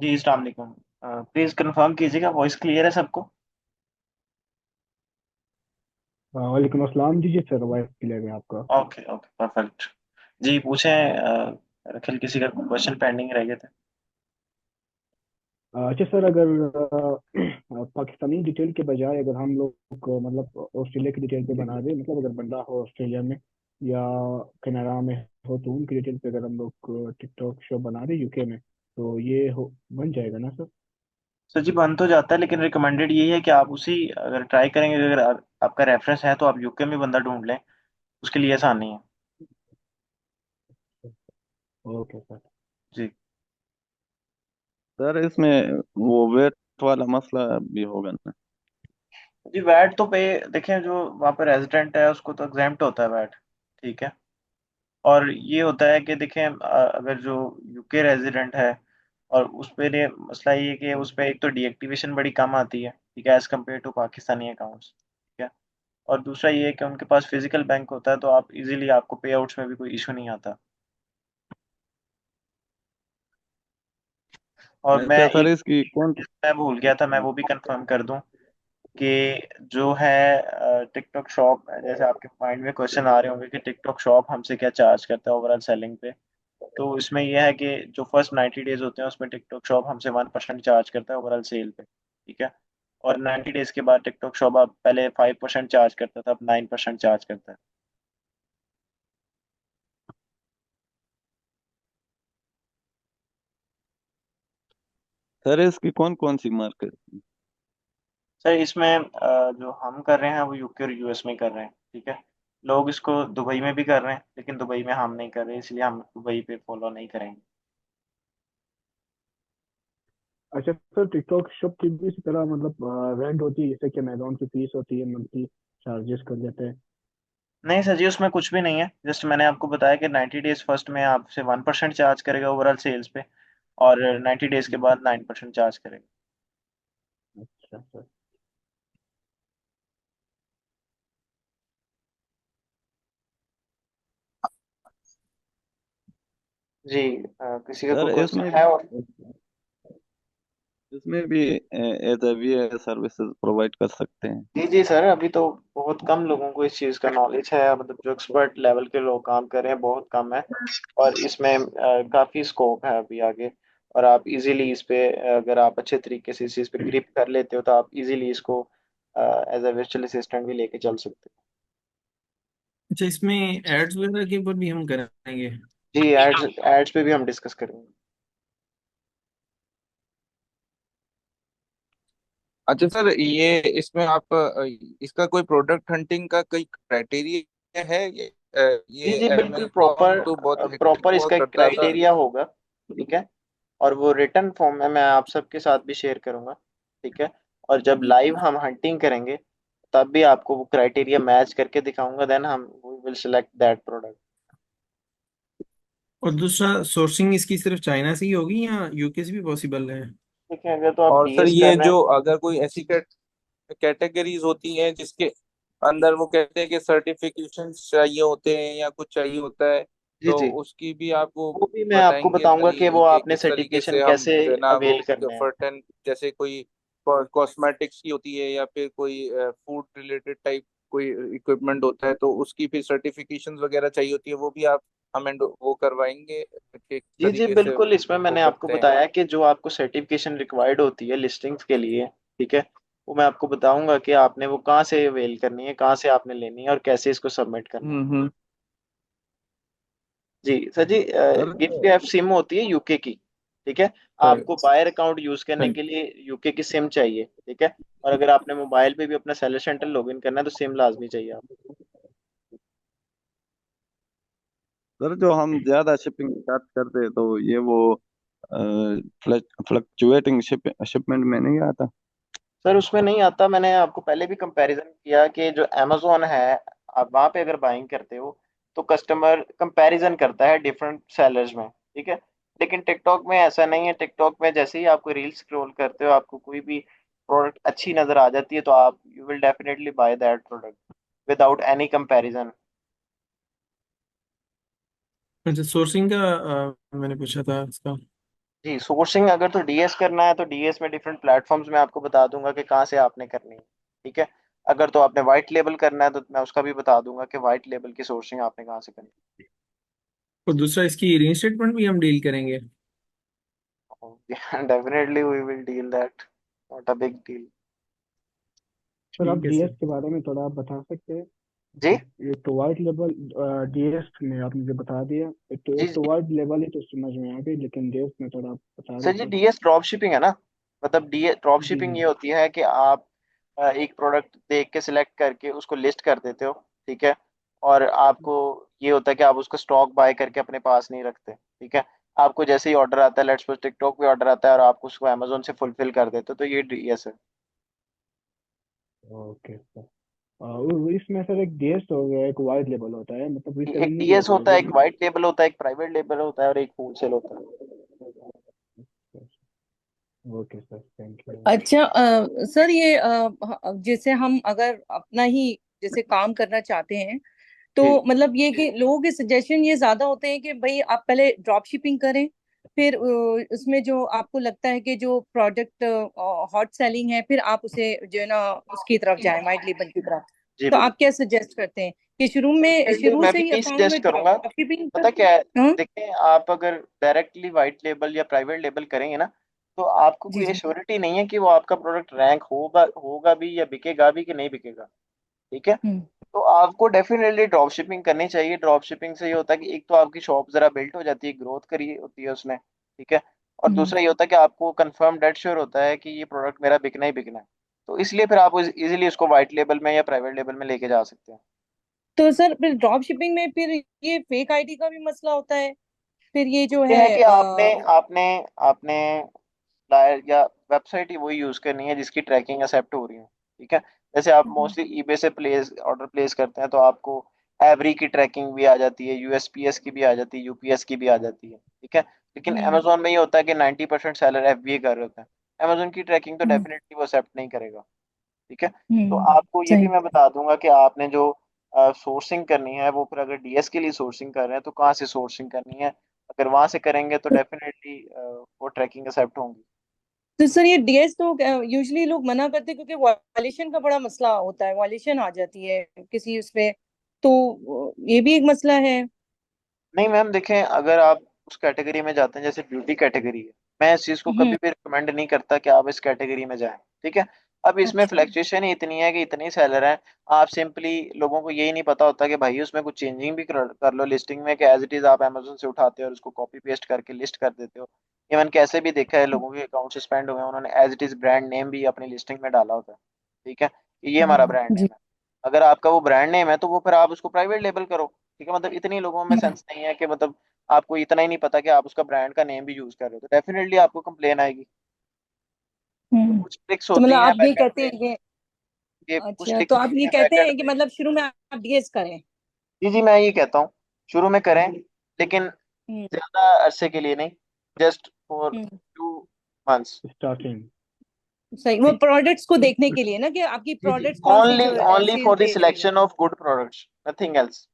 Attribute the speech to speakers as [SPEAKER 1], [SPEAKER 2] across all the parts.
[SPEAKER 1] जी अस्सलाम वालेकुम। Please confirm कीजिएगा, वॉइस क्लियर है सबको?
[SPEAKER 2] वालेकुम अस्सलाम। जी जी सर, वॉइस क्लियर है आपका।
[SPEAKER 1] Okay okay perfect. जी पूछें। रखिल किसी का क्वेश्चन पेंडिंग रह गए थे।
[SPEAKER 2] अच्छा सर, अगर पाकिस्तानी डिटेल के बजाय अगर हम लोग को मतलब ऑस्ट्रेलिया की डिटेल पे बना दें, मतलब अगर बंदा हो ऑस्ट्रेलिया में या कनाडा में हो तो उनकी डिटेल पे अगर हम लोग टिकटॉक शो बना दें यूके में, तो ये हो बन जाएगा ना सर?
[SPEAKER 1] सर जी बन तो जाता है, लेकिन रिकमेंडेड यही है कि आप उसी अगर ट्राई करेंगे, अगर आपका रेफरेंस है तो आप यूके में बंदा ढूंढ लें। उसके लिए आसान नहीं है।
[SPEAKER 2] Okay sir.
[SPEAKER 1] जी।
[SPEAKER 3] सर इसमें वो वेट वाला मसला भी होगा ना?
[SPEAKER 1] जी वैट तो पे देखें, जो वहाँ पर रेजिडेंट है उसको तो एग्जेम्प्ट होता है वैट। ठीक है। और ये होता है कि देखें, अगर जो यूके रेजिडेंट है और उस पर ये मसला ये है कि उस पर एक तो डीएक्टिवेशन बड़ी कम आती है, ठीक है, as compare to Pakistani accounts. ठीक है। और दूसरा ये है कि उनके पास फिजिकल बैंक होता है, तो आप इजीली आपको पे आउट्स में भी कोई इशू नहीं आता। और मैं
[SPEAKER 3] अच्छा सर,
[SPEAKER 1] एक
[SPEAKER 3] इसकी कौन?
[SPEAKER 1] चीज़ मैं भूल गया था, मैं वो भी कंफर्म कर दूं कि जो है टिकटॉक शॉप, जैसे आपके माइंड में क्वेश्चन आ रहे होंगे कि टिकटॉक शॉप हमसे क्या चार्ज करता है ओवरऑल सेलिंग पे। तो इसमें यह है कि जो फर्स्ट 90 डेज होते हैं उसमें टिकटॉक शॉप हमसे 1% चार्ज करता है ओवरऑल सेल पे। ठीक है। और 90 डेज के बाद टिकटॉक शॉप आप पहले 5% चार्ज करता था, अब 9% चार्ज करता है।
[SPEAKER 3] सर इसकी कौन कौन सी मार्केट?
[SPEAKER 1] सर इसमें जो हम कर रहे हैं वो यूके और यूएस में कर रहे हैं। ठीक है। लोग इसको दुबई में भी कर रहे हैं, लेकिन दुबई में हम नहीं कर रहे, इसलिए हम दुबई पे फॉलो नहीं करेंगे।
[SPEAKER 2] अच्छा सर, टिकटॉक शॉप की भी इसी तरह मतलब रेंट होती है जैसे कि अमेजोन की फीस होती है, मंथली चार्जेस कर देते हैं?
[SPEAKER 1] नहीं सर जी, उसमें कुछ भी नहीं है। जस्ट मैंने आपको बताया कि 90 डेज फर्स्ट में आपसे 1% चार्ज करेगा ओवरऑल सेल्स पे, और 90 डेज के बाद 9% चार्ज करेगा।
[SPEAKER 2] अच्छा सर।
[SPEAKER 1] जी। किसी का
[SPEAKER 3] सर
[SPEAKER 1] कोई क्वेश्चन
[SPEAKER 3] इसमें
[SPEAKER 1] है और?
[SPEAKER 3] इसमें भी as A V services provide कर सकते हैं?
[SPEAKER 1] जी जी सर, अभी तो बहुत कम लोगों को इस चीज़ का नॉलेज है, मतलब जो एक्सपर्ट लेवल के लोग काम कर रहे हैं बहुत कम है। और इसमें काफ़ी स्कोप है अभी आगे। और आप इजीली इस पे अगर आप अच्छे तरीके से इस चीज़ पे ग्रिप कर लेते हो तो आप इजीली इसको एज अ वर्चुअल असिस्टेंट भी लेके चल सकते
[SPEAKER 4] अच्छा, इसमें एड्स वगैरह के ऊपर भी हम कराएंगे?
[SPEAKER 1] हो। जी एड्स एड्स पे भी हम डिस्कस करेंगे।
[SPEAKER 5] अच्छा सर, ये इसमें आप इसका कोई प्रोडक्ट हंटिंग का कोई क्राइटेरिया है?
[SPEAKER 1] जी
[SPEAKER 5] ये
[SPEAKER 1] जी बिल्कुल
[SPEAKER 5] अमेजोन
[SPEAKER 1] प्रॉपर।
[SPEAKER 5] तो बहुत हेक्टिक
[SPEAKER 1] प्रॉपर
[SPEAKER 5] हुआ
[SPEAKER 1] इसका एक
[SPEAKER 5] करता था।
[SPEAKER 1] क्राइटेरिया होगा। ठीक है। और वो रिटर्न फॉर्म में मैं आप सबके साथ भी शेयर करूंगा। ठीक है। और जब लाइव हम हंटिंग करेंगे तब भी आपको वो क्राइटेरिया मैच करके दिखाऊंगा, देन हम we will select that product.
[SPEAKER 4] और दूसरा, सोर्सिंग इसकी सिर्फ चाइना से ही होगी या यूके से भी पॉसिबल है?
[SPEAKER 1] ठीक है, अगर तो आप
[SPEAKER 5] और सर,
[SPEAKER 1] डीएस कर
[SPEAKER 5] ये
[SPEAKER 1] रहे हैं।
[SPEAKER 5] जो अगर कोई ऐसी कैटेगरीज होती हैं जिसके अंदर वो कहते हैं कि सर्टिफिकेशन चाहिए होते हैं या कुछ चाहिए होता है,
[SPEAKER 1] जी
[SPEAKER 5] तो
[SPEAKER 1] जी,
[SPEAKER 5] उसकी भी आप वो
[SPEAKER 1] वो भी मैं आपको
[SPEAKER 5] बताएंगे
[SPEAKER 1] बताऊंगा कि वो
[SPEAKER 5] कि
[SPEAKER 1] आपने
[SPEAKER 5] किस तरीके
[SPEAKER 1] सर्टिफिकेशन
[SPEAKER 5] से हम
[SPEAKER 1] कैसे
[SPEAKER 5] जो है ना वो
[SPEAKER 1] अवेल करने हैं।
[SPEAKER 5] फर्टन जैसे कोई कॉस्मेटिक्स की होती है या फिर कोई फूड रिलेटेड टाइप कोई इक्विपमेंट होता है, तो उसकी फिर सर्टिफिकेशंस वगैरह चाहिए होती है, वो भी आप हमें वो करवाएंगे कि किस
[SPEAKER 1] जी जी
[SPEAKER 5] तरीके से
[SPEAKER 1] बिल्कुल, इसमें
[SPEAKER 5] वो
[SPEAKER 1] मैंने आपको
[SPEAKER 5] करते हैं?
[SPEAKER 1] बताया कि जो आपको सर्टिफिकेशन रिक्वायर्ड होती है लिस्टिंग्स के लिए। ठीक है। वो मैं आपको बताऊंगा कि आपने वो कहाँ से अवेल करनी है, कहाँ से आपने लेनी है और कैसे इसको सबमिट करना है।
[SPEAKER 5] हम्म।
[SPEAKER 1] जी सर जी।
[SPEAKER 3] सर
[SPEAKER 1] गिफ्ट गैप सिम होती है यूके की। ठीक है।
[SPEAKER 5] हाँ
[SPEAKER 1] आपको बायर अकाउंट यूज करने
[SPEAKER 5] हाँ।
[SPEAKER 1] के लिए यूके की सिम चाहिए। ठीक है। और अगर आपने मोबाइल पे भी अपना सेलर सेंटर लॉगिन करना है तो सिम लाजमी चाहिए आप।
[SPEAKER 3] सर जो हम ज्यादा शिपिंग चार्ज करते हैं तो ये वो फ्लक्चुएटिंग शिपमेंट में नहीं आता?
[SPEAKER 1] सर उसमें नहीं आता, मैंने आपको पहले भी कंपैरिजन किया कि जो अमेजोन है, आप वहाँ पे अगर बाइंग करते हो तो कस्टमर कंपैरिजन करता है डिफरेंट सेलर्स में। ठीक है। लेकिन टिकटॉक में ऐसा नहीं है। टिकटॉक में जैसे ही आप कोई रील स्क्रॉल करते हो, आपको कोई भी प्रोडक्ट अच्छी नजर आ जाती है तो आप you will definitely by that product without any comparison.
[SPEAKER 4] अच्छा, सोर्सिंग का मैंने पूछा था इसका।
[SPEAKER 1] जी, सोर्सिंग अगर तो डीएस करना है तो डीएस में डिफरेंट प्लेटफॉर्म्स में आपको बता दूंगा कि कहाँ से आपने करनी है। ठीक है। अगर तो आपने वाइट लेबल करना है तो मैं उसका भी बता दूंगा कि वाइट लेबल की सोर्सिंग आपने कहाँ से करनी
[SPEAKER 4] और दूसरा इसकी रीइंस्टेटमेंट भी हम डील करेंगे।
[SPEAKER 1] है। Definitely we will deal that, not a big deal.
[SPEAKER 2] Sir आप
[SPEAKER 4] ठीक है
[SPEAKER 2] डीएस
[SPEAKER 4] सर।
[SPEAKER 2] के बारे में थोड़ा आप बता सकते हैं?
[SPEAKER 1] जी
[SPEAKER 2] एक तो वाइट लेवल डीएस में आप मुझे बता दिया,
[SPEAKER 1] जी
[SPEAKER 2] एक तो
[SPEAKER 1] जी।
[SPEAKER 2] वाइट लेवल ही तो समझ में आ गई, लेकिन डीएस में थोड़ा आप बता
[SPEAKER 1] सर जी,
[SPEAKER 2] देते।
[SPEAKER 1] डीएस ड्रॉप शिपिंग है ना। मतलब डीएस ड्रॉप
[SPEAKER 2] जी
[SPEAKER 1] शिपिंग
[SPEAKER 2] जी।
[SPEAKER 1] ये होती है कि आप एक प्रोडक्ट देख के सिलेक्ट करके उसको लिस्ट कर देते हो। ठीक है। और आपको ये होता है कि आप उसको स्टॉक बाय करके अपने पास नहीं रखते। ठीक है। आपको जैसे ही ऑर्डर आता है, लेट्स सपोज टिकटॉक पे ऑर्डर आता है और आप उसको अमेजोन से फुलफिल कर देते हो, तो ये डीएस है।
[SPEAKER 2] Okay sir. इसमें सर एक डीएस हो गया, एक वाइट लेबल होता है, मतलब
[SPEAKER 1] एक
[SPEAKER 2] रीसेलिंग में भी
[SPEAKER 1] डीएस
[SPEAKER 2] होता है
[SPEAKER 1] होता है,
[SPEAKER 2] क्या?
[SPEAKER 1] एक वाइट लेबल होता है, एक प्राइवेट लेबल होता है और एक होलसेल होता है।
[SPEAKER 2] Okay sir, thank you.
[SPEAKER 6] अच्छा सर ये जैसे हम अगर अपना ही जैसे काम करना चाहते हैं तो
[SPEAKER 1] जी
[SPEAKER 6] मतलब ये कि लोगों के सजेशन ये ज्यादा होते हैं कि भाई आप पहले ड्रॉप शिपिंग करें, फिर उसमें जो आपको लगता है कि जो प्रोडक्ट हॉट सेलिंग है फिर आप उसे जो है ना उसकी तरफ जाएं, वाइट लेबल की तरफ।
[SPEAKER 1] जी
[SPEAKER 6] तो
[SPEAKER 1] बिल्कुल।
[SPEAKER 6] आप क्या सजेस्ट करते हैं कि
[SPEAKER 1] डेफिनेटली
[SPEAKER 6] शुरू
[SPEAKER 1] मैं
[SPEAKER 6] से
[SPEAKER 1] भी
[SPEAKER 6] ही
[SPEAKER 1] यही
[SPEAKER 6] अकाउंट
[SPEAKER 1] सजेस्ट
[SPEAKER 6] में
[SPEAKER 1] करूंगा।
[SPEAKER 6] ड्रॉप शिपिंग
[SPEAKER 1] पता
[SPEAKER 6] कर?
[SPEAKER 1] क्या है,
[SPEAKER 6] हाँ
[SPEAKER 1] देखें आप अगर डायरेक्टली वाइट लेबल या प्राइवेट लेबल करेंगे ना, तो आपको
[SPEAKER 6] जी
[SPEAKER 1] कोई
[SPEAKER 6] जी।
[SPEAKER 1] एश्योरिटी नहीं है कि वो आपका प्रोडक्ट रैंक होगा होगा भी या बिकेगा भी कि नहीं बिकेगा। ठीक है।
[SPEAKER 6] हम्म
[SPEAKER 1] तो आपको डेफिनेटली ड्रॉप शिपिंग करनी चाहिए। ड्रॉप शिपिंग से ये होता है कि एक तो आपकी शॉप जरा बिल्ट हो जाती है, ग्रोथ करी होती है उसने। ठीक है। और
[SPEAKER 6] हम्म।
[SPEAKER 1] दूसरा ये होता है कि आपको कंफर्म डेट श्योर होता है कि ये प्रोडक्ट मेरा बिकना ही बिकना है। तो इसलिए फिर आप इजीली उसको वाइट लेबल में या प्राइवेट लेबल में लेके जा सकते हैं।
[SPEAKER 6] तो सर फिर ड्रॉप शिपिंग में फिर ये फेक आईडी का भी मसला होता है, फिर ये जो
[SPEAKER 1] ये
[SPEAKER 6] है
[SPEAKER 1] है कि आपने आपने आपने फ्लायर या वेबसाइट ही वही यूज करनी है जिसकी ट्रैकिंग एक्सेप्ट हो रही है। ठीक है। जैसे आप
[SPEAKER 6] हम्म
[SPEAKER 1] मोस्टली ईबे से प्लेस ऑर्डर प्लेस करते हैं तो आपको एवरी की ट्रैकिंग भी आ जाती है, यूएसपीएस की भी आ जाती है, यूपीएस की भी आ जाती है। ठीक है। लेकिन
[SPEAKER 6] हम्म
[SPEAKER 1] अमेजोन में ये होता है कि 90% सेलर एफबीए कर रहे होते हैं। अमेजोन की ट्रैकिंग तो
[SPEAKER 6] हम्म
[SPEAKER 1] डेफिनेटली वो एक्सेप्ट नहीं करेगा। ठीक है। तो
[SPEAKER 6] हम्म।
[SPEAKER 1] आपको ये भी
[SPEAKER 6] सही।
[SPEAKER 1] मैं बता दूंगा कि आपने जो सोर्सिंग करनी है वो फिर अगर डीएस के लिए सोर्सिंग कर रहे हैं तो कहाँ से सोर्सिंग करनी है। अगर वहां से करेंगे तो
[SPEAKER 6] तो,
[SPEAKER 1] डेफिनेटली वो ट्रैकिंग एक्सेप्ट होंगी।
[SPEAKER 6] तो सर ये डीएस तो यूजली लोग मना करते हैं क्योंकि वायलेशन का बड़ा मसला होता है, वायलेशन आ जाती है किसी उसपे, तो ये भी एक मसला है।
[SPEAKER 1] नहीं मैम, देखें अगर आप उस कैटेगरी में जाते हैं जैसे ब्यूटी कैटेगरी है, मैं इस चीज़ को कभी
[SPEAKER 6] हम्म।
[SPEAKER 1] भी रिकमेंड नहीं करता कि आप इस कैटेगरी में जाएं। ठीक है। अब इसमें
[SPEAKER 6] अच्छा।
[SPEAKER 1] फ्लक्चुएशन ही इतनी है कि इतने ही सेलर हैं। आप सिंपली लोगों को यही नहीं पता होता कि भाई उसमें कुछ चेंजिंग भी कर लो लिस्टिंग में, कि एज इट इज़ आप अमेजोन से उठाते हो और उसको कॉपी पेस्ट करके लिस्ट कर देते हो। इवन कैसे भी देखा है लोगों के अकाउंट सस्पेंड हुए हैं, उन्होंने as it is brand name भी अपनी लिस्टिंग में डाला होता है। ठीक है। कि ये हमारा ब्रांड
[SPEAKER 6] जी।
[SPEAKER 1] नेम है। अगर आपका वो ब्रांड नेम है तो वो फिर आप उसको प्राइवेट लेबल करो। ठीक है। मतलब इतनी लोगों में
[SPEAKER 6] हम्म
[SPEAKER 1] सेंस नहीं है कि मतलब आपको इतना ही नहीं पता कि आप उसका ब्रांड का नेम भी यूज कर रहे हो, तो डेफिनेटली आपको कंप्लेन आएगी। तो
[SPEAKER 6] हम्म।
[SPEAKER 1] कुछ ट्रिक्स
[SPEAKER 6] तो मतलब
[SPEAKER 1] होती हैं
[SPEAKER 6] आप ये
[SPEAKER 1] बैकएंड
[SPEAKER 6] कहते
[SPEAKER 1] पे।
[SPEAKER 6] हैं कि
[SPEAKER 1] ये कुछ
[SPEAKER 6] अच्छा, तो
[SPEAKER 1] ट्रिक्स
[SPEAKER 6] आप
[SPEAKER 1] होती
[SPEAKER 6] ये
[SPEAKER 1] हैं
[SPEAKER 6] कहते
[SPEAKER 1] बैकएंड
[SPEAKER 6] हैं कि
[SPEAKER 1] पे।
[SPEAKER 6] मतलब शुरू में आप डीएस करें?
[SPEAKER 1] जी जी, मैं ये कहता हूँ शुरू में करें, लेकिन
[SPEAKER 6] हम्म
[SPEAKER 1] ज्यादा अरसे के लिए नहीं, just for
[SPEAKER 6] hmm.
[SPEAKER 1] 2 months.
[SPEAKER 2] Starting.
[SPEAKER 6] सही, वो प्रोडक्ट्स को देखने के लिए ना कि आपकी
[SPEAKER 1] जी जी,
[SPEAKER 6] प्रोडक्ट्स कौन सी
[SPEAKER 1] ओनली
[SPEAKER 6] जो
[SPEAKER 1] ओनली
[SPEAKER 6] सेल्स
[SPEAKER 1] फॉर द
[SPEAKER 6] दे रही है।
[SPEAKER 1] Selection of good products, nothing else.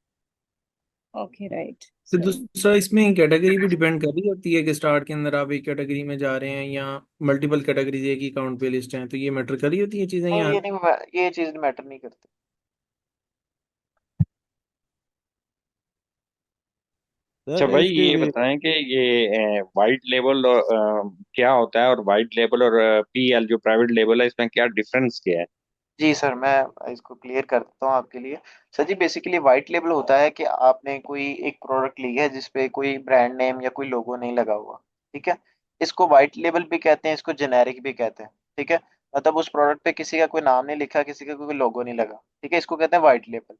[SPEAKER 6] Okay right.
[SPEAKER 4] तो
[SPEAKER 6] सही।
[SPEAKER 4] दूसरा इसमें कैटेगरी भी डिपेंड कर रही होती है कि स्टार्ट के अंदर आप एक कैटेगरी में जा रहे हैं या मल्टीपल कैटेगरीज एक ही अकाउंट पे लिस्ट हैं, तो ये मैटर कर रही होती है चीजें
[SPEAKER 1] नहीं,
[SPEAKER 4] यहाँ।
[SPEAKER 1] ये चीज मैटर नहीं करती।
[SPEAKER 3] अच्छा
[SPEAKER 7] सर
[SPEAKER 3] भाई
[SPEAKER 7] इसके
[SPEAKER 3] ये
[SPEAKER 7] भी
[SPEAKER 3] बताएं कि ये वाइट लेबल क्या होता है, और वाइट लेबल और पीएल जो प्राइवेट लेबल है, इसमें क्या डिफरेंस क्या है?
[SPEAKER 1] जी सर, मैं इसको क्लियर कर देता हूँ आपके लिए। सर जी, बेसिकली वाइट लेबल होता है कि आपने कोई एक प्रोडक्ट ली है जिसपे कोई ब्रांड नेम या कोई लोगो नहीं लगा हुआ। ठीक है। इसको वाइट लेबल भी कहते हैं, इसको जेनेरिक भी कहते हैं। ठीक है। मतलब उस प्रोडक्ट पे किसी का कोई नाम नहीं लिखा, किसी का कोई लोगो नहीं लगा। ठीक है, इसको कहते हैं वाइट लेबल।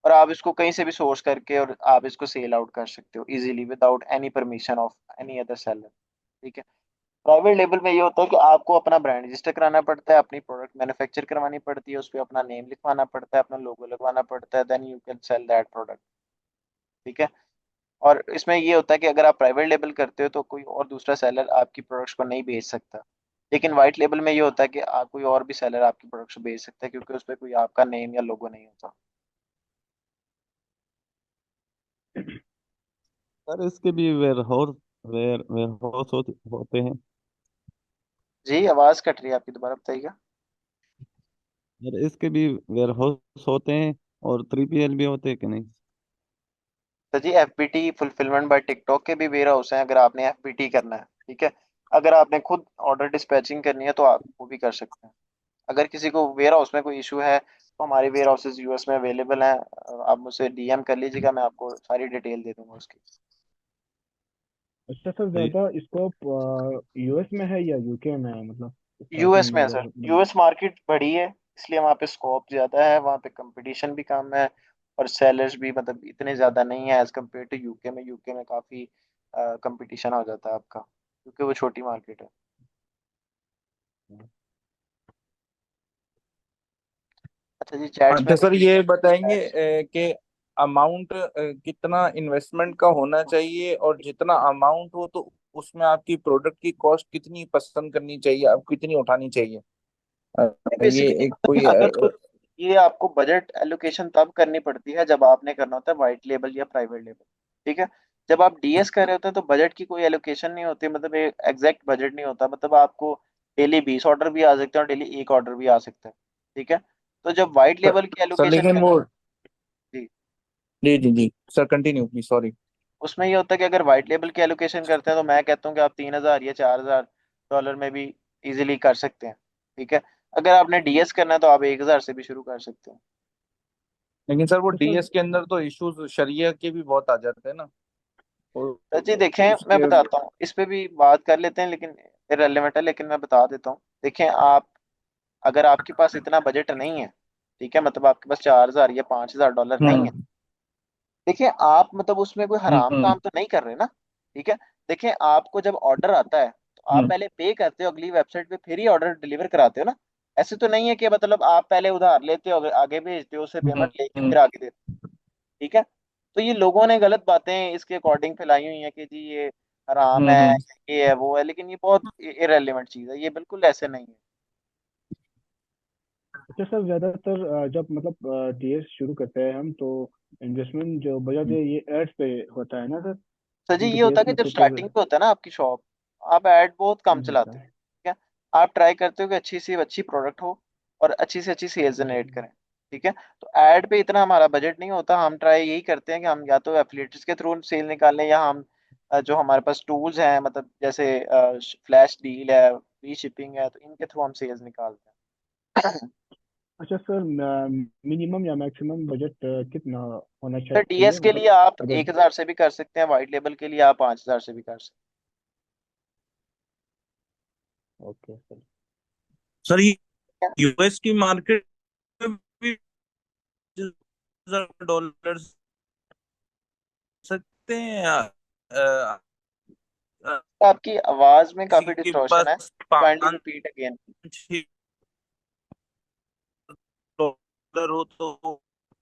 [SPEAKER 1] और आप इसको कहीं से भी सोर्स करके और आप इसको सेल आउट कर सकते हो easily without any permission of any other seller. ठीक है। प्राइवेट लेबल में ये होता है कि आपको अपना ब्रांड रजिस्टर कराना पड़ता है, अपनी प्रोडक्ट मैन्युफैक्चर करवानी पड़ती है, उस पर अपना नेम लिखवाना पड़ता है, अपना लोगो लगवाना पड़ता है, then you can sell that product. ठीक है। और इसमें ये होता है कि अगर आप प्राइवेट लेबल करते हो तो कोई और दूसरा सेलर आपकी प्रोडक्ट्स को नहीं बेच सकता। लेकिन वाइट लेबल में ये होता है कि कोई और भी सेलर आपकी प्रोडक्ट्स को बेच सकता है क्योंकि उस पर कोई आपका नेम या लोगो नहीं होता।
[SPEAKER 7] सर इसके भी वेयर हाउस वेयर हाउस होते हैं।
[SPEAKER 1] जी आवाज कट रही है आपकी, दोबारा बताइएगा।
[SPEAKER 7] और इसके भी वेयर हाउस होते हैं और 3PL भी होते हैं कि नहीं?
[SPEAKER 1] तो जी एफबीटी फुलफिलमेंट बाय टिकटॉक के भी वेयर हाउस हैं, अगर आपने एफबीटी करना है, ठीक है। अगर आपने खुद ऑर्डर डिस्पैचिंग करनी है तो आप वो भी कर सकते हैं। अगर किसी को वेयर हाउस में कोई इशू है तो हमारे वेयर हाउसेज यूएस में अवेलेबल हैं। आप मुझसे डीएम कर लीजिएगा, मैं आपको सारी डिटेल दे दूंगा उसकी।
[SPEAKER 2] अच्छा सर,
[SPEAKER 7] ये
[SPEAKER 2] ज्यादा स्कोप यूएस में है या यूके में है, मतलब
[SPEAKER 1] यूएस
[SPEAKER 2] स्टार्टिंग
[SPEAKER 1] में
[SPEAKER 2] में
[SPEAKER 1] है
[SPEAKER 2] अगर
[SPEAKER 1] सर,
[SPEAKER 2] बंदा।
[SPEAKER 1] यूएस मार्केट बड़ी है, इसलिए वहाँ पे स्कोप ज़्यादा है, वहाँ पे कंपटीशन भी कम है। और सेलर्स भी मतलब इतने ज़्यादा नहीं है एज कम्पेयर टू यूके में। यूके में काफ़ी कंपटीशन हो जाता है आपका, क्योंकि वो छोटी मार्केट है। अच्छा जी, चैट्स में
[SPEAKER 5] अच्छा
[SPEAKER 1] कोई
[SPEAKER 5] सर, ये बताएंगे
[SPEAKER 1] chats-
[SPEAKER 5] कि अमाउंट कितना इन्वेस्टमेंट का होना चाहिए, और जितना अमाउंट हो तो उसमें आपकी प्रोडक्ट की कॉस्ट कितनी पसंद करनी चाहिए, आप कितनी उठानी चाहिए। ये
[SPEAKER 1] बेसिकली
[SPEAKER 5] एक कोई
[SPEAKER 1] अगर तो ये आपको बजट एलोकेशन तब करनी पड़ती है जब आपने करना होता है वाइट लेबल या प्राइवेट लेबल, ठीक है। जब आप डीएस कर रहे होते हैं तो बजट की कोई एलोकेशन नहीं होती, मतलब एक एग्जैक्ट बजट नहीं होता। मतलब आपको डेली 20 ऑर्डर भी आ सकते हैं और डेली एक ऑर्डर भी आ सकता है, ठीक है। तो जब वाइट लेबल की
[SPEAKER 5] सर,
[SPEAKER 1] एलोकेशन
[SPEAKER 5] लेकिन वो,
[SPEAKER 1] करते हैं,
[SPEAKER 5] जी जी जी सर, कंटिन्यू प्लीज, सॉरी।
[SPEAKER 1] उसमें ये होता है कि अगर वाइट लेबल की एलोकेशन करते हैं तो मैं कहता हूँ कि आप 3,000 या 4,000 डॉलर में भी इजीली कर सकते हैं, ठीक है। अगर आपने डीएस करना है तो आप 1,000 से भी शुरू कर सकते हैं।
[SPEAKER 5] लेकिन सर, वो
[SPEAKER 2] तो सर
[SPEAKER 5] डीएस के अंदर तो इश्यूज शरिया के भी बहुत आ जाते हैं ना, और
[SPEAKER 1] तो जी देखें, मैं
[SPEAKER 5] उसके।
[SPEAKER 1] बताता हूँ, इस पे भी बात कर लेते हैं, लेकिन इररिलेवेंट है, लेकिन मैं बता देता हूँ। देखें आप, अगर आपके पास इतना बजट नहीं है, ठीक है, मतलब आपके पास 4,000 या 5,000 डॉलर नहीं है,
[SPEAKER 5] हम्म
[SPEAKER 1] देखिए आप मतलब उसमें कोई हराम
[SPEAKER 5] हम्म
[SPEAKER 1] काम तो नहीं कर रहे ना, ठीक है। देखिए आपको जब ऑर्डर आता है तो आप
[SPEAKER 5] हम्म
[SPEAKER 1] पहले पे करते हो अगली वेबसाइट पे, फिर ही ऑर्डर डिलीवर कराते हो ना। ऐसे तो नहीं है कि मतलब आप पहले उधार लेते हो, आगे भेजते हो, उससे
[SPEAKER 5] हम्म
[SPEAKER 1] पेमेंट लेके
[SPEAKER 5] हम्म
[SPEAKER 1] फिर आगे देते हो, ठीक है। तो ये लोगों ने गलत बातें इसके अकॉर्डिंग फैलाई हुई हैं कि जी ये हराम है,
[SPEAKER 5] हम्म।
[SPEAKER 1] ये है वो है, लेकिन ये बहुत इरेलीवेंट चीज़ है, ये बिल्कुल ऐसे नहीं है।
[SPEAKER 2] अच्छा सर, ज्यादातर जब मतलब डीएस शुरू करते हैं हम, तो इन्वेस्टमेंट जो बजट है ये एड्स पे होता है ना सर।
[SPEAKER 1] सर जी
[SPEAKER 2] क्योंकि
[SPEAKER 1] ये होता है
[SPEAKER 2] डीएस
[SPEAKER 1] कि
[SPEAKER 2] में
[SPEAKER 1] जब
[SPEAKER 2] तो फिर
[SPEAKER 1] स्टार्टिंग पे होता है ना आपकी शॉप, आप ऐड बहुत कम चलाते हो,
[SPEAKER 2] बताएं।
[SPEAKER 1] ठीक है। आप ट्राई करते हो कि अच्छी सी अच्छी प्रोडक्ट हो और अच्छी से अच्छी सेल्स जनरेट करें, ठीक है। तो ऐड पे इतना हमारा बजट नहीं होता, हम ट्राई यही करते हैं कि हम या तो एफिलिएट्स के थ्रू सेल निकालें, या हम जो हमारे पास टूल्स हैं, मतलब जैसे फ्लैश डील है, फ्री शिपिंग है, तो इनके थ्रू हम सेल्स निकालते हैं।
[SPEAKER 2] अच्छा सर, मिनिमम या मैक्सिमम बजट कितना होना
[SPEAKER 1] सर डीएस
[SPEAKER 2] चाहिए,
[SPEAKER 1] के
[SPEAKER 2] मतलब
[SPEAKER 1] लिए आप
[SPEAKER 2] अगर।
[SPEAKER 1] 1,000 से भी कर सकते हैं, वाइट लेबल के लिए आप 5,000 से भी कर सकते
[SPEAKER 2] ओके सर।
[SPEAKER 5] सर, ये
[SPEAKER 1] हैं।
[SPEAKER 5] यूएस की मार्केट में भी $1,000 सकते हैं, अ,
[SPEAKER 1] तो आपकी आवाज में
[SPEAKER 5] किसी
[SPEAKER 1] काफी
[SPEAKER 5] के
[SPEAKER 1] डिस्टॉर्शन है,
[SPEAKER 5] पास
[SPEAKER 1] काइंडली
[SPEAKER 5] पाँच
[SPEAKER 1] रिपीट अगेन।
[SPEAKER 5] छह डॉलर हो तो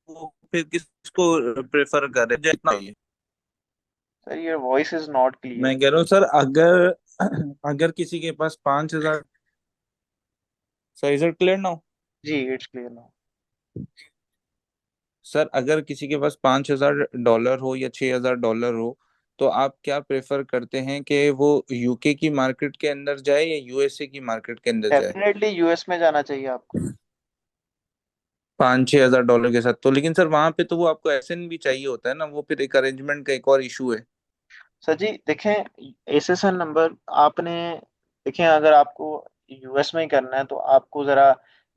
[SPEAKER 5] वो फिर किसको प्रेफर करे जितना चाहिए।
[SPEAKER 1] Sir your voice is not clear.
[SPEAKER 5] मैं कह रहा हूँ सर, अगर अगर किसी के पास 5,000, sir is it clear now.
[SPEAKER 1] जी इट्स क्लियर नाउ।
[SPEAKER 5] सर, अगर किसी के पास $5,000 हो या $6,000 हो, तो आप क्या प्रेफर करते हैं कि वो यूके की मार्केट के अंदर जाए या यूएसए की मार्केट के अंदर जाए?
[SPEAKER 1] डेफिनेटली यूएस में जाना चाहिए आपको।
[SPEAKER 5] 5-6 हज़ार डॉलर के साथ तो, लेकिन सर वहां पे तो वो आपको एसएन भी चाहिए होता है ना, वो फिर एक अरेंजमेंट का एक और इशू है।
[SPEAKER 1] सर जी देखें, एसएसएन नंबर आपने, देखें अगर आपको यूएस में ही करना है तो आपको ज़रा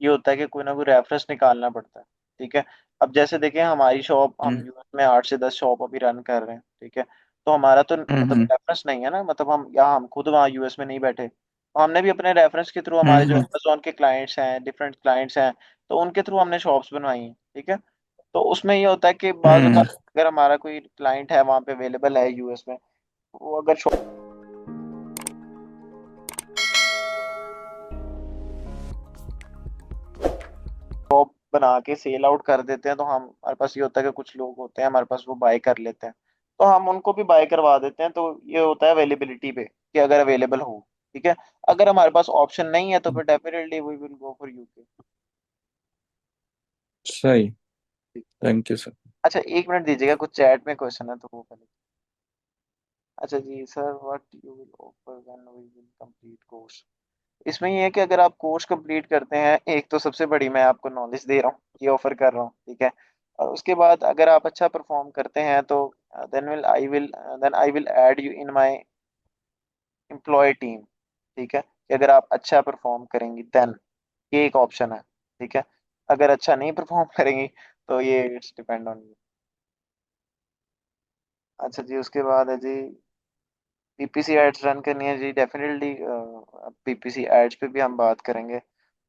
[SPEAKER 1] ये होता है कि कोई ना कोई रेफरेंस निकालना पड़ता है, ठीक है। अब जैसे देखें हमारी शॉप, हम
[SPEAKER 5] हम्म
[SPEAKER 1] यूएस में 8 से 10 शॉप अभी रन कर रहे हैं, ठीक है। तो हमारा तो मतलब
[SPEAKER 5] हम्म
[SPEAKER 1] रेफरेंस नहीं है ना, मतलब हम यहाँ, हम खुद वहाँ यूएस में नहीं बैठे, तो हमने भी अपने रेफरेंस के थ्रू, हमारे जो
[SPEAKER 5] हम्म
[SPEAKER 1] अमेजोन के क्लाइंट्स हैं, डिफरेंट क्लाइंट्स हैं, तो उनके थ्रू हमने शॉप्स बनवाई हैं, ठीक है। तो उसमें ये होता है कि बाज़
[SPEAKER 5] हम्म
[SPEAKER 1] अगर अगर हमारा कोई क्लाइंट है वहाँ पे अवेलेबल है यूएस में, वो अगर शॉप बना के सेल आउट कर देते हैं तो हम, हमारे पास ये होता है कि कुछ लोग होते हैं हमारे पास, वो बाय कर लेते हैं, तो हम उनको भी बाय करवा देते हैं। तो ये होता है अवेलेबिलिटी पे कि अगर अवेलेबल हो, ठीक है। अगर हमारे पास ऑप्शन नहीं है तो फिर definitely we will go for UK.
[SPEAKER 5] सही। Thank you sir.
[SPEAKER 1] अच्छा एक मिनट दीजिएगा, कुछ चैट में क्वेश्चन है तो वो कर लेते अच्छा जी sir, what you will offer when we will complete course. इसमें ये है कि अगर आप कोर्स कंप्लीट करते हैं, एक तो सबसे बड़ी मैं आपको नॉलेज दे रहा हूँ, ये ऑफर कर रहा हूँ, ठीक है। और उसके बाद अगर आप अच्छा परफॉर्म करते हैं तो then I will add you in my employ team, ठीक है। कि अगर आप अच्छा परफॉर्म करेंगी देन, ये एक ऑप्शन है, ठीक है। अगर अच्छा नहीं परफॉर्म करेंगी तो ये इट्स डिपेंड ऑन यू। अच्छा जी, उसके बाद है जी पीपीसी एड्स रन करनी है जी, डेफिनेटली पीपीसी एड्स पे भी हम बात करेंगे।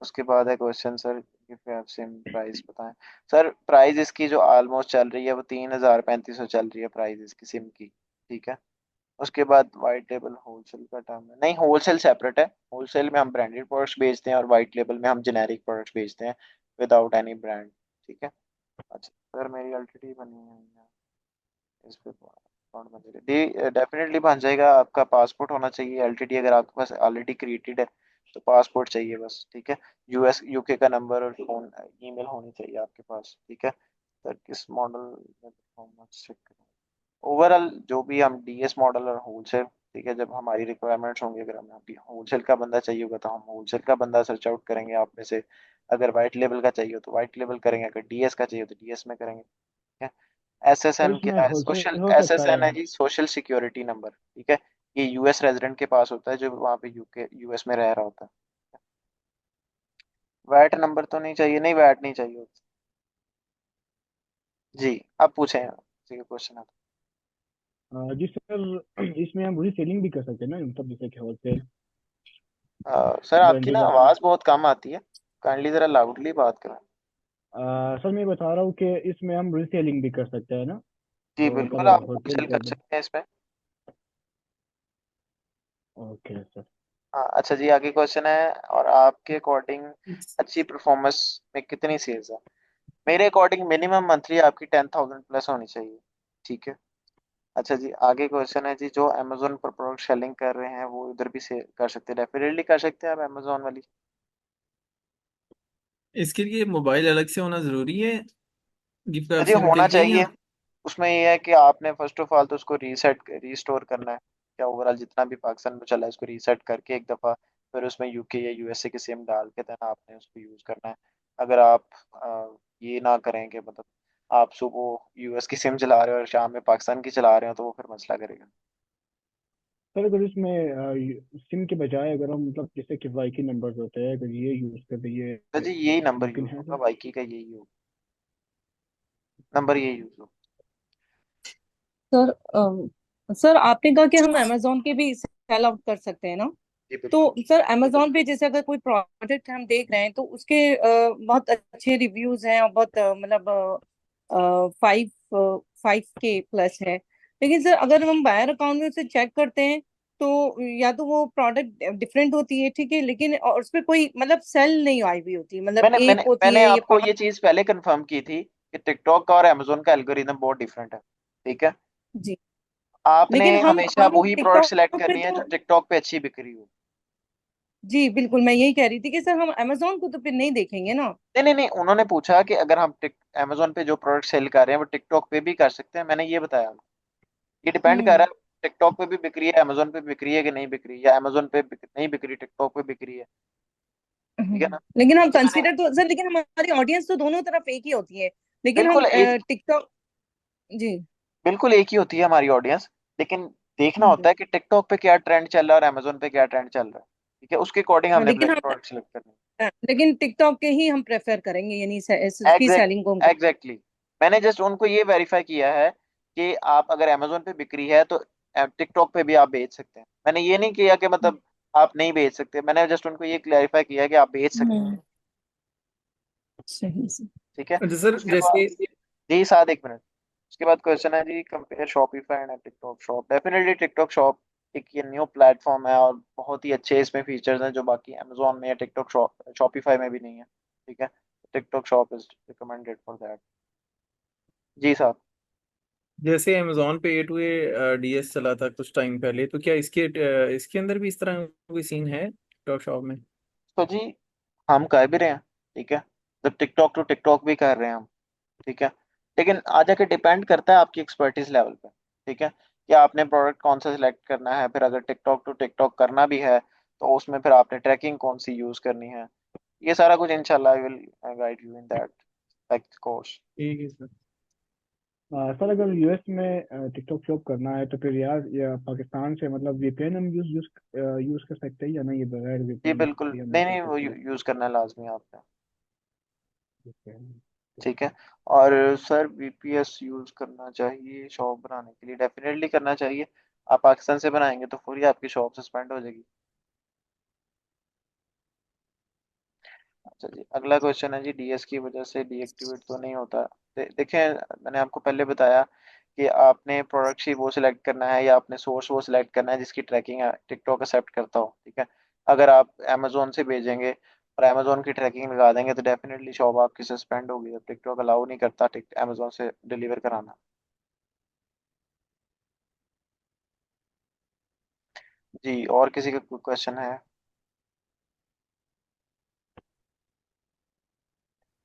[SPEAKER 1] उसके बाद है question sir, if you have same price बताएं। सर प्राइस इसकी जो ऑलमोस्ट चल रही है वो 3,3500 चल रही है प्राइस इसकी सिम की, ठीक है। उसके बाद वाइट लेबल होलसेल का टर्म है, नहीं होलसेल सेपरेट है। होलसेल में हम ब्रांडेड प्रोडक्ट्स बेचते हैं और वाइट लेबल में हम जेनेरिक प्रोडक्ट्स बेचते हैं विदाउट एनी ब्रांड, ठीक है। अच्छा सर, मेरी एलटीडी बनी है इस पे कौन बन जाएगा? डेफिनेटली बन जाएगा। आपका पासपोर्ट होना चाहिए, एलटीडी अगर आपके पास ऑलरेडी क्रिएटेड है तो पासपोर्ट चाहिए बस, ठीक है। यूएस यूके का नंबर और फोन ईमेल होनी चाहिए आपके पास, ठीक है। सर किस मॉडल में परफॉर्मेंस चेक करें? ओवरऑल जो भी हम डीएस मॉडल और होलसेल, ठीक है, जब हमारी रिक्वायरमेंट्स होंगी, अगर हमें होलसेल का बंदा चाहिए होगा तो हम होलसेल का बंदा सर्च आउट करेंगे आप में से। अगर वाइट लेवल का चाहिए हो तो वाइट लेवल करेंगे, अगर डीएस का चाहिए हो तो डीएस में करेंगे, ठीक है।
[SPEAKER 2] सर
[SPEAKER 1] एसएसएन
[SPEAKER 2] इसमें
[SPEAKER 1] क्या है? सोशल
[SPEAKER 2] होलसेल हो सकता
[SPEAKER 1] एसएसएन
[SPEAKER 2] है?
[SPEAKER 1] है जी, सोशल सिक्योरिटी नंबर, ठीक है। ये यूएस रेजिडेंट के पास होता है जो वहाँ पे यूके यूएस में रह रहा होता है। वैट नंबर तो नहीं चाहिए, नहीं वैट नहीं चाहिए होता। जी, आप पूछें किसी का क्वेश्चन है
[SPEAKER 2] जी सर, इसमें हम रीसेलिंग भी कर सकते हैं ना, मतलब जैसे कि होलसेल
[SPEAKER 1] सर आपकी ना
[SPEAKER 2] ब्रांडेड आइटम।
[SPEAKER 1] आवाज़ बहुत कम आती है, काइंडली ज़रा लाउडली बात करें।
[SPEAKER 2] सर मैं बता रहा हूँ कि इसमें हम रीसेलिंग भी कर सकते हैं ना,
[SPEAKER 1] जी बिल्कुल,
[SPEAKER 2] मतलब
[SPEAKER 1] आप
[SPEAKER 2] होलसेल
[SPEAKER 1] होलसेल
[SPEAKER 2] के
[SPEAKER 1] कर सकते हैं इसमें।
[SPEAKER 2] Okay sir.
[SPEAKER 1] हाँ अच्छा जी, आगे क्वेश्चन है, और आपके अकॉर्डिंग अच्छी परफॉर्मेंस में कितनी सेल्स है? मेरे अकॉर्डिंग मिनिमम मंथली आपकी 10,000 प्लस होनी चाहिए, ठीक है। अच्छा जी, आगे क्वेश्चन है जी, जो अमेजोन पर प्रोडक्ट सेलिंग कर रहे हैं वो इधर भी से कर सकते हैं? डेफिनेटली कर सकते हैं आप अमेजोन वाली।
[SPEAKER 4] इसके लिए मोबाइल अलग से होना जरूरी है गिफ्ट का
[SPEAKER 1] जी
[SPEAKER 4] सिम के
[SPEAKER 1] होना
[SPEAKER 4] लिए
[SPEAKER 1] चाहिए।
[SPEAKER 4] या?
[SPEAKER 1] उसमें ये है कि आपने फर्स्ट ऑफ ऑल तो उसको रीसेट रीस्टोर करना है, क्या ओवरऑल जितना भी पाकिस्तान में चला है उसको रीसेट करके एक दफ़ा, फिर उसमें यूके या यूएसए की सिम डाल के देना आपने उसको यूज़ करना है। अगर आप ये ना करेंगे, मतलब आप सुबह यूएस की सिम चला रहे हो और शाम में पाकिस्तान की चला रहे हो तो वो फिर मसला करेगा।
[SPEAKER 2] सर अगर इसमें सिम के बजाय अगर हम मतलब जैसे कि वाई के नंबर्स होते हैं, अगर ये यूज़ कर दे, ये
[SPEAKER 1] तो जी यही नंबर
[SPEAKER 2] मुमकिन
[SPEAKER 1] यूज़
[SPEAKER 2] है
[SPEAKER 1] होगा,
[SPEAKER 2] सर?
[SPEAKER 1] बाइकी का यही होगा, नंबर यही यूज़ होगा।
[SPEAKER 6] सर सर आपने कहा कि हम अमेजोन के भी सेल आउट कर सकते हैं ना।
[SPEAKER 1] जी
[SPEAKER 6] तो
[SPEAKER 1] बिल्कुल।
[SPEAKER 6] सर अमेजोन पे जैसे अगर कोई प्रोडक्ट हम देख रहे हैं तो उसके बहुत अच्छे रिव्यूज हैं और बहुत मतलब 5 के प्लस है। लेकिन सर अगर हम बायर अकाउंट में उसे चेक करते हैं तो या तो वो प्रोडक्ट डिफरेंट होती है, ठीक है, लेकिन और उस पर कोई मतलब सेल नहीं आई हुई होती, मतलब
[SPEAKER 1] मैंने
[SPEAKER 6] एक
[SPEAKER 1] मैंने
[SPEAKER 6] होती
[SPEAKER 1] मैंने
[SPEAKER 6] है ये
[SPEAKER 1] आपको
[SPEAKER 6] पांच।
[SPEAKER 1] ये चीज़ पहले कंफर्म की थी कि टिकटॉक का और अमेजोन का एल्गोरिदम बहुत डिफरेंट है, ठीक है।
[SPEAKER 6] जी।
[SPEAKER 1] आपने
[SPEAKER 6] लेकिन
[SPEAKER 1] हमेशा
[SPEAKER 6] हम
[SPEAKER 1] वही प्रोडक्ट सिलेक्ट
[SPEAKER 6] टिकटॉक पे
[SPEAKER 1] करनी है जो
[SPEAKER 6] तो
[SPEAKER 1] टिकटॉक पे अच्छी बिक्री हो।
[SPEAKER 6] जी बिल्कुल मैं यही कह रही थी कि सर हम अमेजोन को तो फिर नहीं देखेंगे ना।
[SPEAKER 1] नहीं नहीं नहीं, उन्होंने पूछा कि अगर हम टिक अमेजोन पे जो प्रोडक्ट सेल कर रहे हैं वो टिकटॉक पे भी कर सकते हैं, मैंने ये बताया। ये डिपेंड कर
[SPEAKER 6] हम्म।
[SPEAKER 1] रहा है टिकटॉक पे भी बिक्री है, अमेजोन पे बिक्री है कि नहीं बिक्री, या अमेजोन पे नहीं बिक्री टिकटॉक पे बिक्री है, ठीक है ना।
[SPEAKER 6] लेकिन हम
[SPEAKER 1] तो मैंने
[SPEAKER 6] कंसीडर तो सर, लेकिन हमारी ऑडियंस तो दोनों तरफ एक ही होती है, लेकिन हम
[SPEAKER 1] बिल्कुल एक
[SPEAKER 6] टिकटॉक। जी।
[SPEAKER 1] बिल्कुल एक ही होती है हमारी ऑडियंस, लेकिन देखना
[SPEAKER 6] हम्म।
[SPEAKER 1] होता है कि टिकटॉक पे क्या ट्रेंड चल रहा है और अमेजोन पे क्या ट्रेंड चल रहा है, ठीक है, उसके अकॉर्डिंग
[SPEAKER 6] हाँ,
[SPEAKER 1] हमने
[SPEAKER 6] लेकिन हम
[SPEAKER 1] प्रोडक्ट सेलेक्ट करनी
[SPEAKER 6] लेकिन टिकटॉक के ही हम प्रेफर करेंगे, यानी
[SPEAKER 1] है।
[SPEAKER 6] उसकी सेलिंग को हम
[SPEAKER 1] एग्जैक्टली मैंने जस्ट उनको ये वेरीफाई किया है कि आप अगर अमेजोन पे बिक्री है तो टिकटॉक पे भी आप बेच सकते हैं। मैंने ये नहीं किया कि मतलब आप नहीं बेच सकते, मैंने जस्ट उनको ये क्लैरिफाई किया कि आप बेच सकते हैं,
[SPEAKER 6] सही से।
[SPEAKER 1] ठीक है।
[SPEAKER 4] अच्छा सर,
[SPEAKER 1] उसके बाद
[SPEAKER 4] जैसे
[SPEAKER 1] जी साथ एक मिनट, उसके बाद क्वेश्चन है जी, compare Shopify and TikTok shop. Definitely TikTok shop एक ये न्यू प्लेटफॉर्म है और बहुत ही अच्छे इसमें फीचर्स हैं जो बाकी अमेजोन में या टिकटॉक शॉपिफाई में भी नहीं है, ठीक है। TikTok shop is recommended for that. जी साहब।
[SPEAKER 4] जैसे अमेजोन पे ए टू ए डीएस चला था कुछ टाइम पहले, तो क्या इसके अंदर भी इस तरह कोई सीन है टिकटॉक शॉप में?
[SPEAKER 1] तो जी हम कर भी रहे हैं, ठीक है। जब टिकटॉक टू टिकटॉक भी कर रहे हैं हम, ठीक है। लेकिन आ जाके डिपेंड करता है आपकी एक्सपर्टीज लेवल पे, ठीक है। कि आपने प्रोडक्ट कौन सा सिलेक्ट करना है, फिर अगर टिकटॉक टू टिकटॉक करना भी है तो उसमें फिर आपने ट्रैकिंग कौन सी यूज करनी है। ये सारा कुछ इंशाल्लाह I will guide you in that course.
[SPEAKER 4] ठीक है सर।
[SPEAKER 2] सर अगर यूएस में टिकटॉक शॉप करना है तो फिर यार या पाकिस्तान से मतलब वीपीएन हम यूज यूज यूज कर सकते हैं या नहीं, बगैर
[SPEAKER 1] जी
[SPEAKER 2] वीपीएन
[SPEAKER 1] बिल्कुल,
[SPEAKER 2] भी हम
[SPEAKER 1] नहीं
[SPEAKER 2] कर
[SPEAKER 1] नहीं, वो
[SPEAKER 2] सकते हैं?
[SPEAKER 1] यूज करना है लाजमी आपने।
[SPEAKER 2] VPN,
[SPEAKER 1] ठीक है। और सर वीपीएस यूज करना चाहिए शॉप बनाने के लिए, डेफिनेटली करना चाहिए। आप पाकिस्तान से बनाएंगे तो पूरी आपकी शॉप सस्पेंड हो जाएगी। अच्छा जी, अगला क्वेश्चन है जी, डीएस की वजह से डीएक्टिवेट तो नहीं होता। देखें, मैंने आपको पहले बताया कि आपने प्रोडक्ट ही वो सिलेक्ट करना है या आपने सोर्स वो सिलेक्ट करना है जिसकी ट्रैकिंग टिकटॉक एक्सेप्ट करता हो। ठीक है। अगर आप अमेजोन से भेजेंगे और अमेजोन की ट्रैकिंग लगा देंगे तो डेफिनेटली शॉप आपकी सस्पेंड होगी। अब टिकटॉक अलाउ नहीं करता अमेजोन से डिलीवर कराना। जी, और किसी का कोई क्वेश्चन है?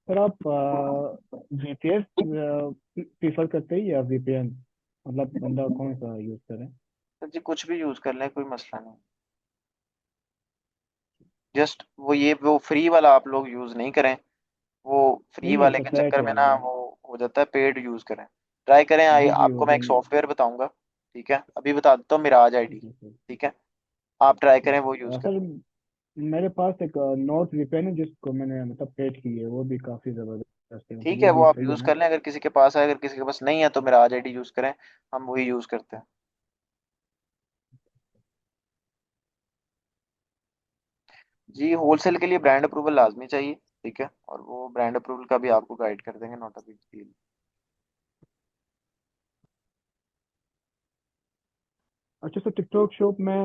[SPEAKER 2] सर आप जीपीएस प्रीफर करते हैं या वीपीएन, मतलब बंदा कौन सा यूज करें?
[SPEAKER 1] तो जी कुछ भी यूज कर लें, कोई मसला नहीं। जस्ट वो फ्री वाला आप लोग यूज नहीं करें। वो
[SPEAKER 2] नहीं
[SPEAKER 1] फ्री
[SPEAKER 2] नहीं
[SPEAKER 1] वाले
[SPEAKER 2] सर,
[SPEAKER 1] के
[SPEAKER 2] पेट
[SPEAKER 1] चक्कर में ना
[SPEAKER 2] वाला।
[SPEAKER 1] वो हो जाता है, पेड यूज करें। ट्राई करें।
[SPEAKER 2] जी जी वो
[SPEAKER 1] आपको मैं
[SPEAKER 2] जो।
[SPEAKER 1] एक सॉफ्टवेयर बताऊंगा। ठीक है, अभी बता देता हूँ, मिराज आईडी।
[SPEAKER 2] जी सर।
[SPEAKER 1] ठीक है, आप ट्राई
[SPEAKER 2] जी
[SPEAKER 1] करें, वो
[SPEAKER 2] सर।
[SPEAKER 1] यूज करें।
[SPEAKER 2] सर मेरे पास एक नोट वीपीएन है जिसको मैंने मतलब पेड की है, वो भी काफ़ी ज़बरदस्त है, मतलब
[SPEAKER 1] ठीक
[SPEAKER 2] वो
[SPEAKER 1] है, वो
[SPEAKER 2] भी
[SPEAKER 1] आप
[SPEAKER 2] सही है
[SPEAKER 1] यूज
[SPEAKER 2] ना?
[SPEAKER 1] कर लें। अगर किसी के पास है, अगर किसी के पास नहीं है तो मिराज आईडी यूज करें। हम वही यूज करते हैं। जी, होलसेल के लिए ब्रांड अप्रूवल लाजमी चाहिए। ठीक है, और वो ब्रांड अप्रूवल का भी आपको गाइड कर देंगे, नॉट अ बिग डील।
[SPEAKER 2] अच्छा सर, टिकटॉक शॉप में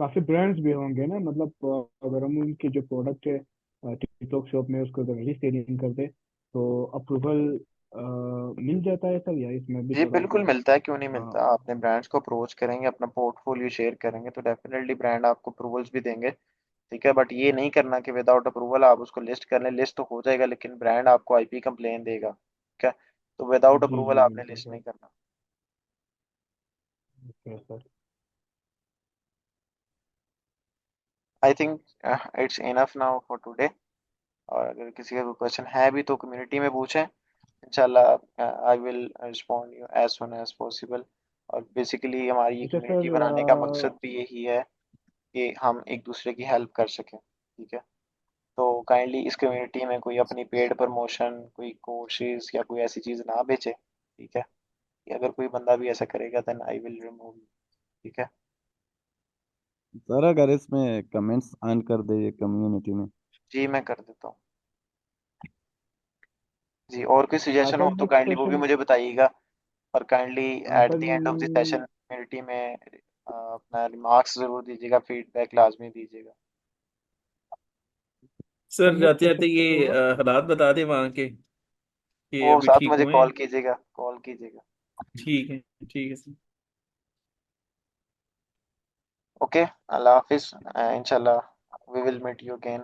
[SPEAKER 2] काफ़ी ब्रांड्स भी होंगे ना, मतलब अगर हम उनके जो प्रोडक्ट है टिकटॉक शॉप में उसको अगर रीसेलिंग कर दे तो अप्रूवल मिल जाता है सर, या इसमें भी
[SPEAKER 1] जी
[SPEAKER 2] थोड़ा
[SPEAKER 1] बिल्कुल
[SPEAKER 2] सा
[SPEAKER 1] मिलता है, क्यों नहीं
[SPEAKER 2] अ,
[SPEAKER 1] मिलता। आपने ब्रांड्स को अप्रोच करेंगे, अपना पोर्टफोलियो शेयर करेंगे तो डेफिनेटली ब्रांड आपको अप्रूवल्स भी देंगे। ठीक है, बट ये नहीं करना कि विदाउट अप्रूवल आप उसको लिस्ट कर लें। लिस्ट तो हो जाएगा लेकिन ब्रांड आपको आईपी कंप्लेन देगा। ठीक है, तो विदाउट
[SPEAKER 2] जी
[SPEAKER 1] अप्रूवल
[SPEAKER 2] जी
[SPEAKER 1] आपने
[SPEAKER 2] बिल्कुल
[SPEAKER 1] लिस्ट
[SPEAKER 2] सर।
[SPEAKER 1] नहीं करना।
[SPEAKER 2] Okay sir.
[SPEAKER 1] I think it's enough now for today. और अगर किसी का कोई क्वेश्चन है भी तो कम्युनिटी में पूछें। इंशाल्लाह I will respond you as soon as possible. और बेसिकली हमारी ये
[SPEAKER 2] अच्छा
[SPEAKER 1] कम्युनिटी
[SPEAKER 2] सर
[SPEAKER 1] बनाने का मकसद भी यही है कि हम एक दूसरे की हेल्प कर सकें। ठीक है, तो काइंडली इस कम्युनिटी में कोई अपनी पेड प्रमोशन, कोई कोर्सेज या कोई ऐसी चीज़ ना बेचे। ठीक है, कि अगर कोई बंदा भी ऐसा करेगा देन आई विल रिमूव। ठीक है।
[SPEAKER 7] सर अगर इसमें कमेंट्स ऑन कर दे ये कम्युनिटी में।
[SPEAKER 1] जी मैं कर देता हूँ। जी, और कोई सजेशन हो
[SPEAKER 2] सर
[SPEAKER 1] तो
[SPEAKER 2] नेक्स्ट
[SPEAKER 1] काइंडली वो भी
[SPEAKER 2] क्वेश्चन।
[SPEAKER 1] मुझे बताइएगा। और kindly at
[SPEAKER 2] sir
[SPEAKER 1] the end of the session community में अपना रिमार्क्स ज़रूर दीजिएगा, फीडबैक लाजमी दीजिएगा।
[SPEAKER 2] सर
[SPEAKER 4] सर
[SPEAKER 2] नेक्स्ट
[SPEAKER 4] जाते
[SPEAKER 2] क्वेश्चन
[SPEAKER 4] जाते
[SPEAKER 2] क्या
[SPEAKER 4] ये
[SPEAKER 2] होगा?
[SPEAKER 4] हालात बता दें वहाँ के कि
[SPEAKER 1] वो
[SPEAKER 4] अभी
[SPEAKER 1] साथ
[SPEAKER 4] ठीक
[SPEAKER 1] मुझे
[SPEAKER 4] हुए
[SPEAKER 1] कॉल
[SPEAKER 4] हैं।
[SPEAKER 1] कीजिएगा, कॉल कीजिएगा।
[SPEAKER 4] ठीक है, ठीक है सर।
[SPEAKER 1] ओके, अल्लाह हाफिज। इंशाल्लाह we will meet you again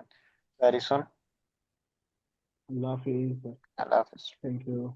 [SPEAKER 1] very soon.
[SPEAKER 2] अल्लाह हाफिज़ सर।
[SPEAKER 1] अल्लाह हाफिज।
[SPEAKER 2] Thank you.